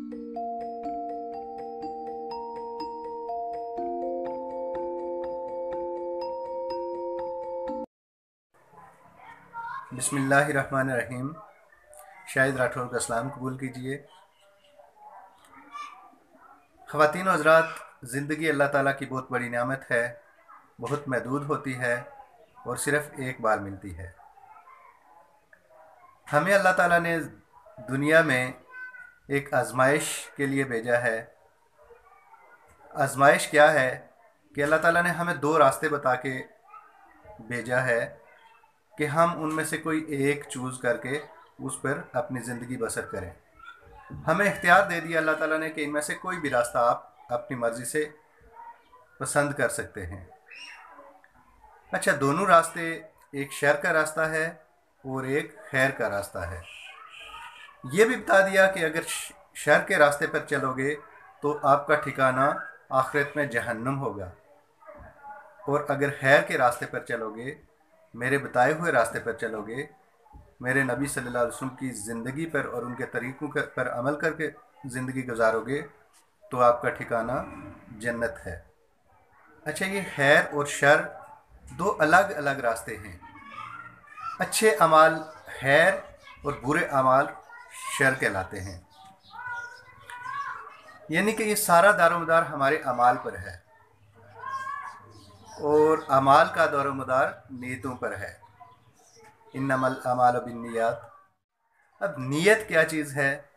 बिस्मिल्लाहिर्रहमानिर्रहीम। शाहिद राठौर का सलाम कबूल कीजिए। ख़वातीन और हज़रात, ज़िंदगी अल्लाह ताला की बहुत बड़ी नेमत है, बहुत महदूद होती है और सिर्फ़ एक बार मिलती है। हमें अल्लाह ताला ने दुनिया में एक आजमाइश के लिए भेजा है। आजमाइश क्या है कि अल्लाह ताला ने हमें दो रास्ते बता के भेजा है कि हम उनमें से कोई एक चूज़ करके उस पर अपनी ज़िंदगी बसर करें। हमें इख्तियार दे दिया अल्लाह ताला ने कि इनमें से कोई भी रास्ता आप अपनी मर्ज़ी से पसंद कर सकते हैं। अच्छा, दोनों रास्ते, एक शर का रास्ता है और एक खैर का रास्ता है। ये भी बता दिया कि अगर शर के रास्ते पर चलोगे तो आपका ठिकाना आखिरत में जहन्नम होगा, और अगर खैर के रास्ते पर चलोगे, मेरे बताए हुए रास्ते पर चलोगे, मेरे नबी सल्लल्लाहु अलैहि वसल्लम की ज़िंदगी पर और उनके तरीक़ों पर अमल करके ज़िंदगी गुजारोगे तो आपका ठिकाना जन्नत है। अच्छा, ये खैर और शर दो अलग अलग रास्ते हैं। अच्छे अमाल खैर और बुरे अमाल शर कहलाते हैं। यानी कि ये सारा दारोमदार हमारे अमाल पर है और अमाल का दारोमदार नीयतों पर है। इन्नमल अमाल बिन्नियात। अब नीयत क्या चीज़ है?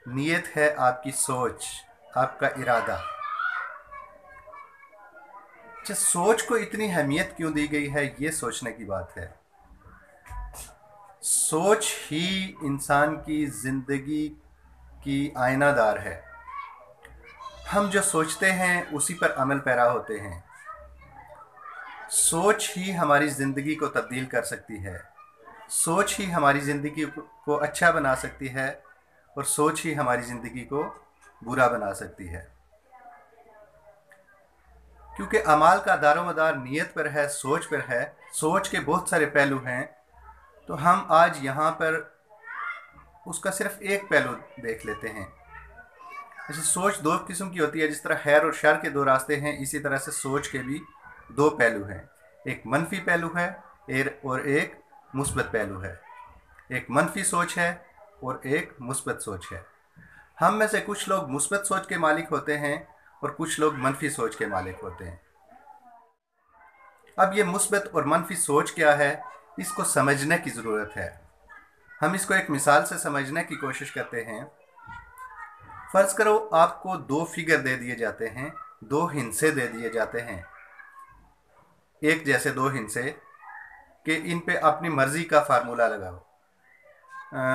नीयत है आपकी सोच, आपका इरादा। अच्छा, सोच को इतनी अहमियत क्यों दी गई है, ये सोचने की बात है। सोच ही इंसान की ज़िंदगी की आईनादार है। हम जो सोचते हैं उसी पर अमल पैरा होते हैं। सोच ही हमारी ज़िंदगी को तब्दील कर सकती है। सोच ही हमारी ज़िंदगी को अच्छा बना सकती है और सोच ही हमारी ज़िंदगी को बुरा बना सकती है। क्योंकि अमाल का दारोमदार नीयत पर है, सोच पर है। सोच के बहुत सारे पहलू हैं, तो हम आज यहाँ पर उसका सिर्फ एक पहलू देख लेते हैं। जैसे सोच दो किस्म की होती है, जिस तरह खैर और शर के दो रास्ते हैं, इसी तरह से सोच के भी दो पहलू हैं। एक मनफी पहलू है और एक मुस्बत पहलू है। एक मनफी सोच है और एक मुस्बत सोच है। हम में से कुछ लोग मुस्बत सोच के मालिक होते हैं और कुछ लोग मनफी सोच के मालिक होते हैं। अब ये मुस्बत और मनफी सोच क्या है, इसको समझने की ज़रूरत है। हम इसको एक मिसाल से समझने की कोशिश करते हैं। फ़र्ज़ करो आपको दो फिगर दे दिए जाते हैं, दो हिंसे दे दिए जाते हैं, एक जैसे दो हिंसे कि इन पे अपनी मर्ज़ी का फार्मूला लगाओ।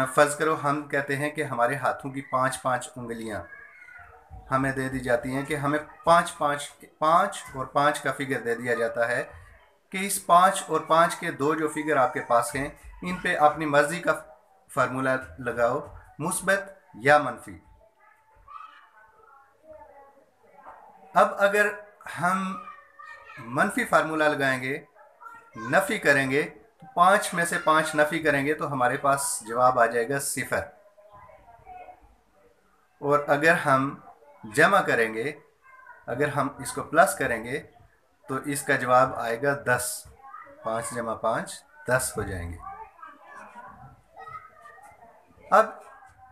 फ़र्ज़ करो हम कहते हैं कि हमारे हाथों की 5-5 उंगलियां हमें दे दी जाती हैं, कि हमें 5 और 5 का फिगर दे दिया जाता है कि इस 5 और 5 के दो जो फिगर आपके पास हैं, इन पे अपनी मर्ज़ी का फार्मूला लगाओ, मुस्बत या मनफी। अब अगर हम मनफी फार्मूला लगाएंगे, नफ़ी करेंगे, तो 5 में से 5 नफ़ी करेंगे तो हमारे पास जवाब आ जाएगा 0। और अगर हम जमा करेंगे, अगर हम इसको प्लस करेंगे तो इसका जवाब आएगा 10। 5 जमा 5 10 हो जाएंगे। अब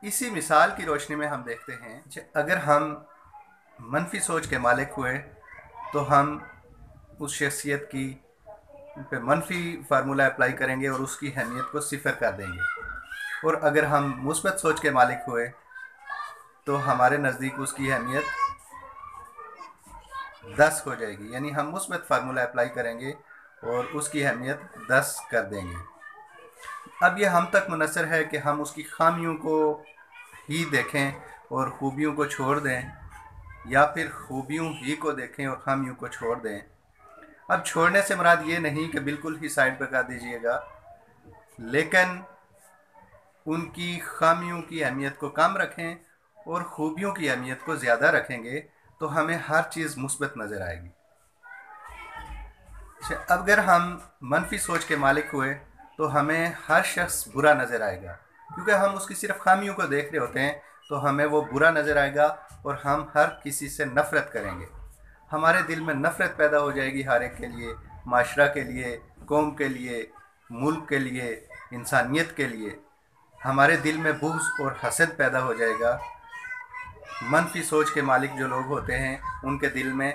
इसी मिसाल की रोशनी में हम देखते हैं, अगर हम मनफी सोच के मालिक हुए तो हम उस शख्सियत की पे मनफी फार्मूला अप्लाई करेंगे और उसकी अहमियत को 0 कर देंगे। और अगर हम मुस्बत सोच के मालिक हुए तो हमारे नज़दीक उसकी अहमियत 10 हो जाएगी। यानी हम मुस्बत फार्मूला अप्लाई करेंगे और उसकी अहमियत 10 कर देंगे। अब ये हम तक मुनहसर है कि हम उसकी खामियों को ही देखें और खूबियों को छोड़ दें, या फिर खूबियों ही को देखें और खामियों को छोड़ दें। अब छोड़ने से मुराद ये नहीं कि बिल्कुल ही साइड पर कर दीजिएगा, लेकिन उनकी खामियों की अहमियत को कम रखें और खूबियों की अहमियत को ज़्यादा रखेंगे तो हमें हर चीज़ मुस्बत नज़र आएगी। अगर हम मनफी सोच के मालिक हुए तो हमें हर शख्स बुरा नज़र आएगा, क्योंकि हम उसकी सिर्फ खामियों को देख रहे होते हैं, तो हमें वो बुरा नज़र आएगा और हम हर किसी से नफ़रत करेंगे। हमारे दिल में नफ़रत पैदा हो जाएगी हर एक के लिए, माशरा के लिए, कौम के लिए, मुल्क के लिए, इंसानियत के लिए। हमारे दिल में बुग़्ज़ और हसद पैदा हो जाएगा। मनफी सोच के मालिक जो लोग होते हैं उनके दिल में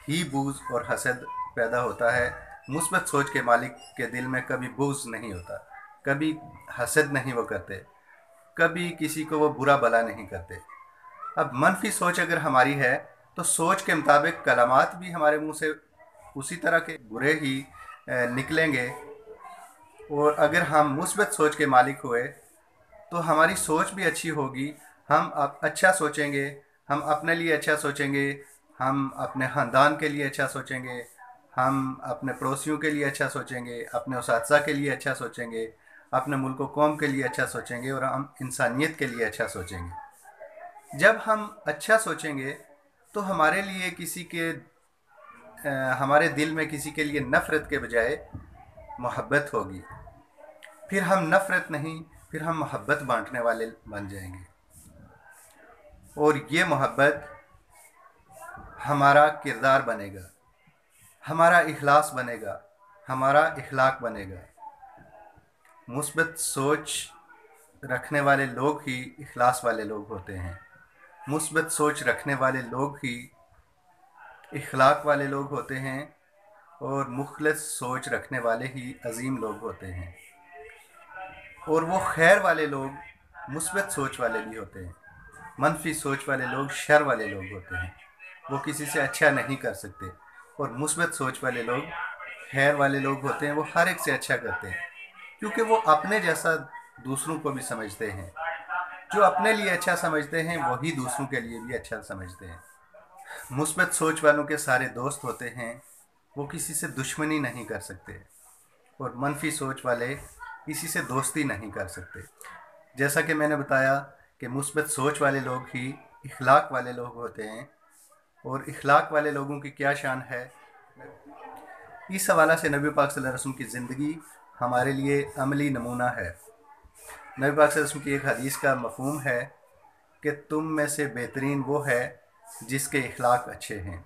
ही बुग़्ज़ और हसद पैदा होता है। मुस्बत सोच के मालिक के दिल में कभी बुग़्ज़ नहीं होता, कभी हसद नहीं वो करते, कभी किसी को वो बुरा भला नहीं करते। अब मनफी सोच अगर हमारी है तो सोच के मुताबिक कलामात भी हमारे मुंह से उसी तरह के बुरे ही निकलेंगे। और अगर हम मुस्बत सोच के मालिक हुए तो हमारी सोच भी अच्छी होगी। हम अच्छा सोचेंगे, हम अपने लिए अच्छा सोचेंगे, हम अपने ख़ानदान के लिए अच्छा सोचेंगे, हम अपने पड़ोसियों के लिए अच्छा सोचेंगे, अपने उसातिज़ा के लिए अच्छा सोचेंगे, अपने मुल्क व कौम के लिए अच्छा सोचेंगे और हम इंसानियत के लिए अच्छा सोचेंगे। जब हम अच्छा सोचेंगे तो हमारे लिए हमारे दिल में किसी के लिए नफ़रत के बजाय मोहब्बत होगी। फिर हम नफ़रत नहीं, फिर हम मोहब्बत बांटने वाले बन जाएंगे। और ये मोहब्बत हमारा किरदार बनेगा, हमारा इखलास बनेगा, हमारा इखलाक बनेगा। मुस्बत सोच रखने वाले लोग ही इखलास वाले लोग होते हैं। मुस्बत सोच रखने वाले लोग ही इखलाक वाले लोग होते हैं और मुखलिस सोच रखने वाले ही अजीम लोग होते हैं। और वो खैर वाले लोग मुस्बत सोच वाले भी होते हैं। मनफी सोच वाले लोग शर वाले लोग होते हैं, वो किसी से अच्छा नहीं कर सकते। और मुस्बत सोच वाले लोग खैर वाले लोग होते हैं, वो हर एक से अच्छा करते हैं क्योंकि वो अपने जैसा दूसरों को भी समझते हैं। जो अपने लिए अच्छा समझते हैं वही दूसरों के लिए भी अच्छा समझते हैं। मुस्बत सोच वालों के सारे दोस्त होते हैं, वो किसी से दुश्मनी नहीं कर सकते। और मनफी सोच वाले किसी से दोस्ती नहीं कर सकते। जैसा कि मैंने बताया कि मुस्बत सोच वाले लोग ही इखलाक वाले लोग होते हैं। और इखलाक वाले लोगों की क्या शान है, इस हवाला से नबी पाक सल्लल्लाहु अलैहि वसल्लम की ज़िंदगी हमारे लिए अमली नमूना है। नबी पाक सल्लल्लाहु अलैहि वसल्लम की एक हदीस का मफ़हूम है कि तुम में से बेहतरीन वो है जिसके इखलाक अच्छे हैं।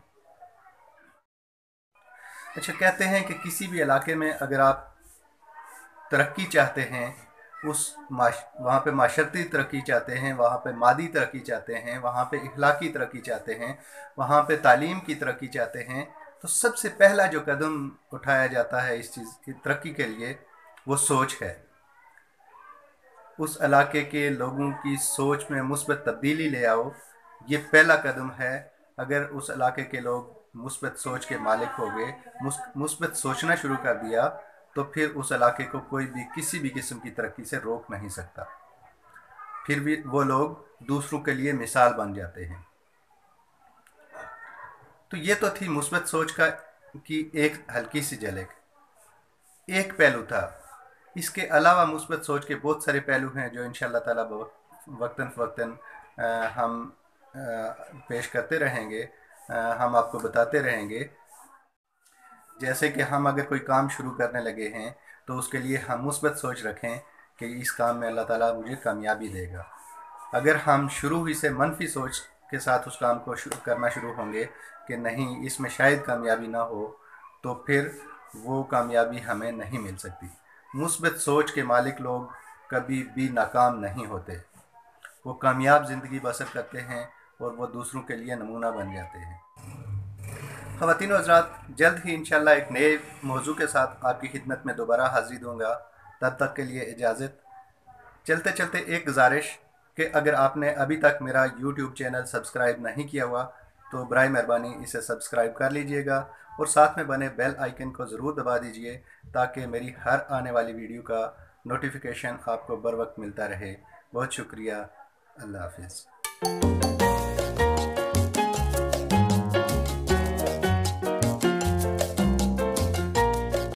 अच्छा, कहते हैं कि किसी भी इलाके में अगर आप तरक्की चाहते हैं, वहाँ पे माशरती तरक्की चाहते हैं, वहाँ पे मादी तरक्की चाहते हैं, वहाँ पे इखलाकी तरक्की चाहते हैं, वहाँ पे तालीम की तरक्की चाहते हैं, तो सबसे पहला जो कदम उठाया जाता है इस चीज़ की तरक्की के लिए वो सोच है। उस इलाके के लोगों की सोच में मुस्बत तब्दीली ले आओ, ये पहला कदम है। अगर उस इलाके के लोग मुस्बत सोच के मालिक हो गए, मुस्बत सोचना शुरू कर दिया, तो फिर उस इलाके को कोई भी किसी भी किस्म की तरक्की से रोक नहीं सकता। फिर भी वो लोग दूसरों के लिए मिसाल बन जाते हैं। तो ये तो थी मुस्बत सोच की एक हल्की सी झलक, एक पहलू था। इसके अलावा मुस्बत सोच के बहुत सारे पहलू हैं जो इंशाअल्लाह ताला वक्तन फ़वक्तन हम पेश करते रहेंगे, हम आपको बताते रहेंगे। जैसे कि हम अगर कोई काम शुरू करने लगे हैं तो उसके लिए हम मुस्बत सोच रखें कि इस काम में अल्लाह ताला मुझे कामयाबी देगा। अगर हम शुरू ही से मनफी सोच के साथ उस काम को करना शुरू होंगे कि नहीं, इसमें शायद कामयाबी ना हो, तो फिर वो कामयाबी हमें नहीं मिल सकती। मुस्बत सोच के मालिक लोग कभी भी नाकाम नहीं होते, वो कामयाब ज़िंदगी बसर करते हैं और वो दूसरों के लिए नमूना बन जाते हैं। ख़वातीन व हज़रात, जल्द ही इंशाअल्लाह एक नए मौजू के साथ आपकी खिदमत में दोबारा हाज़िर दूँगा। तब तक के लिए इजाज़त। चलते चलते एक गुजारिश कि अगर आपने अभी तक मेरा YouTube चैनल सब्सक्राइब नहीं किया हुआ तो बराए मेहरबानी इसे सब्सक्राइब कर लीजिएगा और साथ में बने बेल आइकन को ज़रूर दबा दीजिए ताकि मेरी हर आने वाली वीडियो का नोटिफिकेशन आपको बर वक्त मिलता रहे। बहुत शुक्रिया। अल्लाह हाफ़िज़।